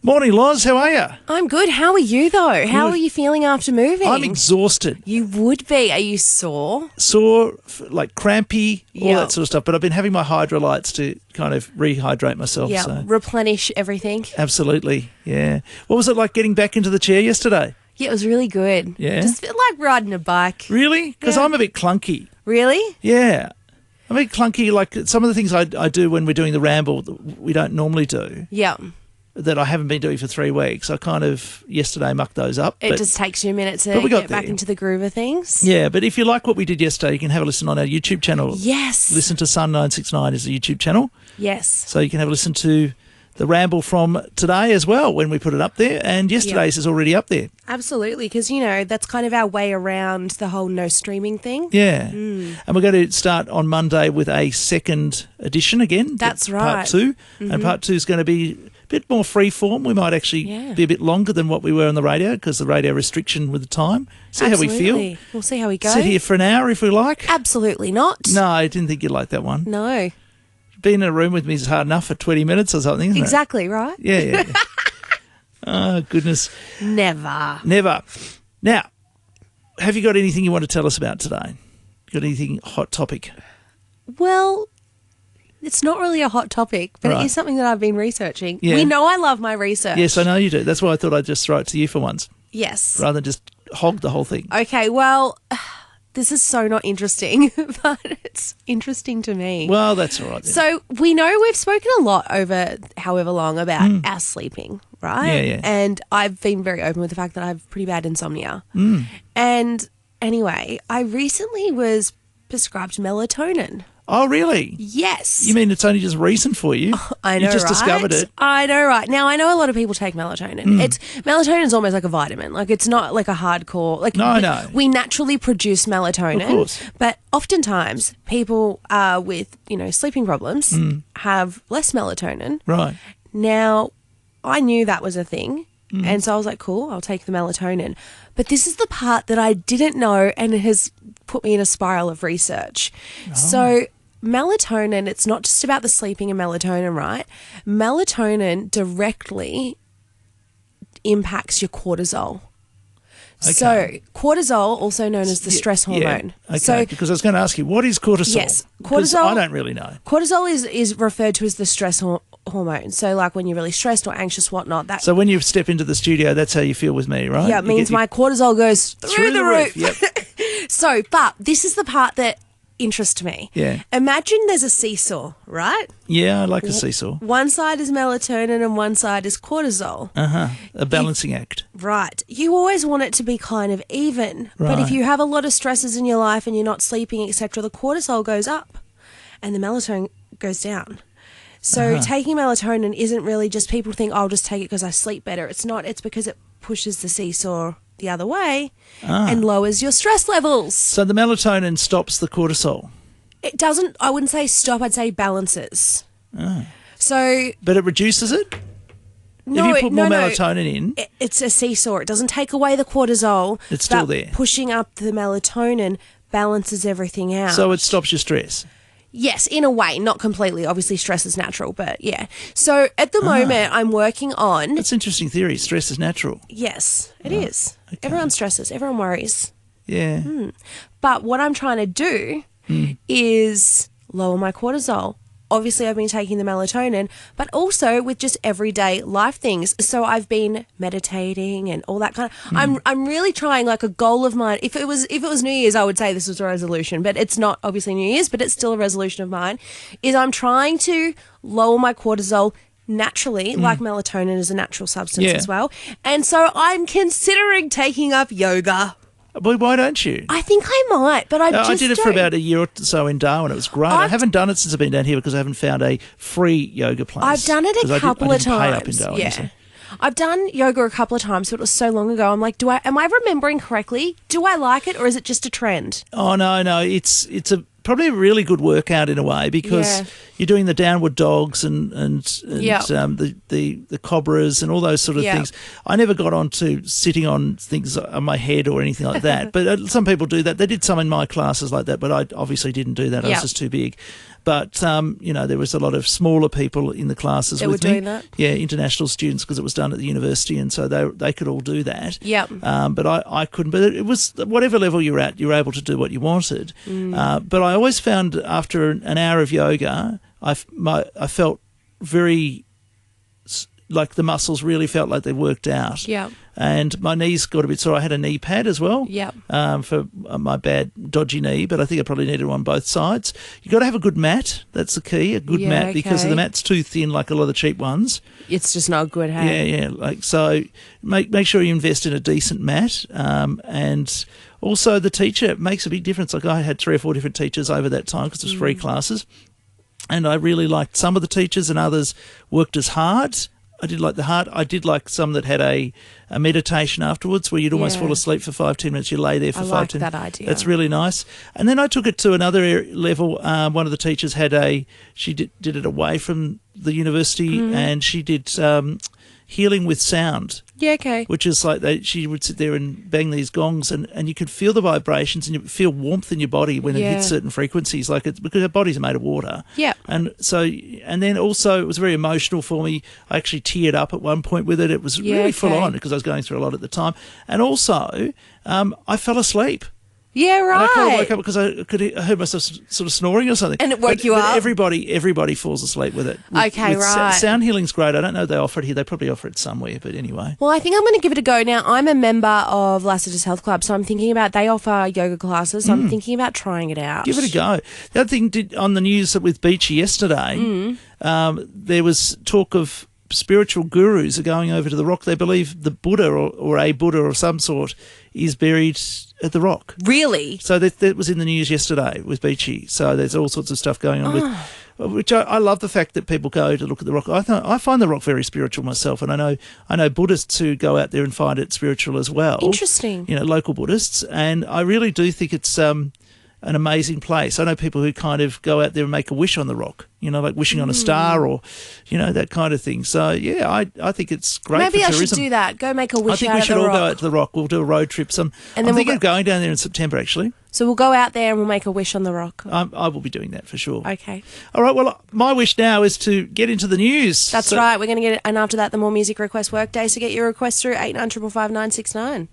Morning, Loz. How are you? I'm good. How are you, though? How are you feeling after moving? I'm exhausted. You would be. Are you sore? Sore, like crampy, all that sort of stuff. But I've been having my hydrolytes to kind of rehydrate myself. Yeah, so. replenish everything. Absolutely, yeah. What was it like getting back into the chair yesterday? Yeah, it was really good. Yeah? Just felt like riding a bike. Really? Because I'm a bit clunky. Really? Yeah. I'm a bit clunky. Like some of the things I do when we're doing the Ramble that we don't normally do. Yeah. That I haven't been doing for 3 weeks. I kind of yesterday mucked those up. It just takes you a minute to get back into the groove of things. Yeah, but if you like what we did yesterday, you can have a listen on our YouTube channel. Yes. Listen to Sun969 is the YouTube channel. Yes. So you can have a listen to the Ramble from today as well when we put it up there. And yesterday's is already up there. Absolutely, because, you know, that's kind of our way around the whole no streaming thing. Yeah. And we're going to start on Monday with a second edition again. That's right. Part 2. And part 2 is going to be bit more free form. We might actually be a bit longer than what we were on the radio because the radio restriction with the time. See Absolutely. how we feel. We'll see how we go. Sit here for an hour if we like. Absolutely not. No, I didn't think you'd like that one. No. Being in a room with me is hard enough for 20 minutes or something, isn't Exactly, it? right? Yeah. Oh, goodness. Never. Now, have you got anything you want to tell us about today? Got anything hot topic? Well, it's not really a hot topic, but Right. it is something that I've been researching. Yeah. We know I love my research. Yes, I know you do. That's why I thought I'd just throw it to you for once, Yes. rather than just hog the whole thing. Okay, well, this is so not interesting, but it's interesting to me. Well, that's all right then. So we know we've spoken a lot over however long about our sleeping, right? Yeah. And I've been very open with the fact that I have pretty bad insomnia. And anyway, I recently was prescribed melatonin. Oh, really? Yes. You mean it's only just recent for you? I know, You just right? discovered it. I know, right? Now, I know a lot of people take melatonin. Melatonin is almost like a vitamin. Like, it's not like a hardcore. Like, No, I know. We naturally produce melatonin. Of course. But oftentimes, people with, sleeping problems have less melatonin. Right. Now, I knew that was a thing. And so I was like, cool, I'll take the melatonin. But this is the part that I didn't know and it has put me in a spiral of research. So melatonin, it's not just about the sleeping and melatonin, right? Melatonin directly impacts your cortisol. Okay. So cortisol, also known as the stress hormone. Yeah. Okay, So because I was going to ask you, what is cortisol? Yes, Because cortisol- I don't really know. cortisol is referred to as the stress hormone. So like when you're really stressed or anxious, whatnot, that So when you step into the studio, that's how you feel with me, right? yeah, it means my cortisol goes through the roof. Yep. So, but this is the part that interests me. Yeah. Imagine there's a seesaw, right? Yeah, I like a seesaw. One side is melatonin and one side is cortisol. A balancing act. Right. You always want it to be kind of even. But if Right. you have a lot of stresses in your life and you're not sleeping, etc., the cortisol goes up and the melatonin goes down. So taking melatonin isn't really just people think, oh, I'll just take it because I sleep better. It's not. It's because it pushes the seesaw the other way and lowers your stress levels. So the melatonin stops the cortisol. It doesn't, I wouldn't say stop, I'd say balances. So, But it reduces it? no, if you put more melatonin in, it's a seesaw. It doesn't take away the cortisol. It's still but there. Pushing up the melatonin balances everything out. so it stops your stress. Yes, in a way, not completely. Obviously, stress is natural, but yeah. So at the moment, I'm working on. That's interesting theory. Stress is natural. Yes, it is. Everyone stresses, everyone worries. Yeah. But what I'm trying to do is lower my cortisol. Obviously, I've been taking the melatonin, but also with just everyday life things. So I've been meditating and all that kind of. I'm really trying, like, a goal of mine. If it was New Year's, I would say this was a resolution, but it's not obviously New Year's, but it's still a resolution of mine. Is I'm trying to lower my cortisol naturally, like melatonin is a natural substance as well. And so I'm considering taking up yoga. But why don't you? I think I might, but I just I did it for about a year or so in Darwin. It was great. I haven't done it since I've been down here because I haven't found a free yoga place. I've done it a couple of times. Pay up in Darwin, yeah. so. I've done yoga a couple of times, but it was so long ago. I'm like, am I remembering correctly? Do I like it, or is it just a trend? Oh, no. It's probably a really good workout in a way because you're doing the downward dogs and the cobras and all those sort of things. I never got on to sitting on things on my head or anything like that, but some people do that. They did some in my classes like that, but I obviously didn't do that. I was just too big. But, there was a lot of smaller people in the classes That with were me. doing that? Yeah, international students, because it was done at the university, and so they could all do that. Yep. But I couldn't. But it was whatever level you're at, you're able to do what you wanted. But I always found after an hour of yoga, I felt very, like the muscles really felt like they worked out. Yeah. And my knees got a bit sore. I had a knee pad as well. Yep. For my bad, dodgy knee, but I think I probably needed one on both sides. You got to have a good mat. That's the key. A good mat, because okay. the mat's too thin, like a lot of the cheap ones. It's just not good, hey? Yeah. Like, so make sure you invest in a decent mat. And also the teacher makes a big difference. Like, I had 3 or 4 different teachers over that time because it was free classes. And I really liked some of the teachers, and others worked as hard. I did like the heart. I did like some that had a meditation afterwards, where you'd almost fall asleep for 5-10 minutes. You lay there for 5-10 minutes. that idea. That's really nice. And then I took it to another level. One of the teachers she did it away from the university, and she did healing with sound. Yeah, okay. Which is like she would sit there and bang these gongs, and you could feel the vibrations, and you feel warmth in your body when it hits certain frequencies, because our bodies are made of water. Yeah. And then also it was very emotional for me. I actually teared up at one point with it. It was really full on because I was going through a lot at the time. And also I fell asleep. Yeah, right. And I kind of woke up because I heard myself sort of snoring or something. And it woke you up? Everybody falls asleep with it. Okay, right. Sound healing's great. I don't know if they offer it here. They probably offer it somewhere, but anyway. Well, I think I'm going to give it a go. Now, I'm a member of Lassiter's Health Club, so I'm thinking about, they offer yoga classes, so I'm thinking about trying it out. Give it a go. The other thing on the news with Beachy yesterday, there was talk of spiritual gurus are going over to the rock. They believe the Buddha or a Buddha of some sort is buried at the rock. Really? So that was in the news yesterday with Beachy. So there's all sorts of stuff going on with, which I love the fact that people go to look at the rock. I find the rock very spiritual myself, and I know Buddhists who go out there and find it spiritual as well. Interesting. Local Buddhists, and I really do think it's an amazing place. I know people who kind of go out there and make a wish on the rock, like wishing on a star or, that kind of thing. So, yeah, I think it's great for tourism. Maybe I should do that. Go make a wish out I think we at should the all rock. go out to the rock. We'll do a road trip. I'm thinking of going down there in September, actually. So we'll go out there and we'll make a wish on the rock. I will be doing that for sure. Okay. All right, well, my wish now is to get into the news. That's right. We're going to get it. And after that, the more music request workday. So get your request through 8955 969.